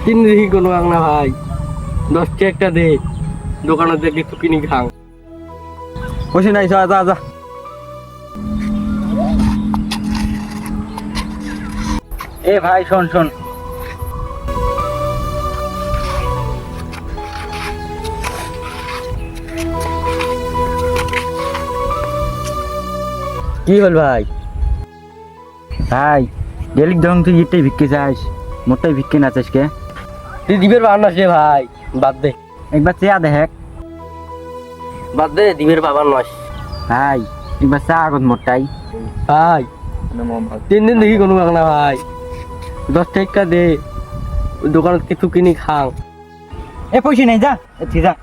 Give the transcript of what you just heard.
কিনে দেখি কোনো কাক না ভাই, 10 টাকা একটা দে, দোকানে দেখে একটু কিনি খাং। বসে নাই, যা যা যা। এ ভাই শোন শোন, কি হল ভাই? ভাই ডেলি ধরুন তুই এটাই ভিক্ষে চাস, মোটাই ভিক্ষে না চাস কে? তুই দিবের বাবা নস রে ভাই, বাদ দে। একবার চেয়া দেখ বাদ দে, দিবের বাবা নস। ভাই, একবার চা আগত মোটাই। ভাই 3 দিন দেখি কোনো কাক না ভাই, 10 টাকা একটা দে, ওই দোকানে কিছু কিনি খাং। এ পয়সা নাই, যা যা।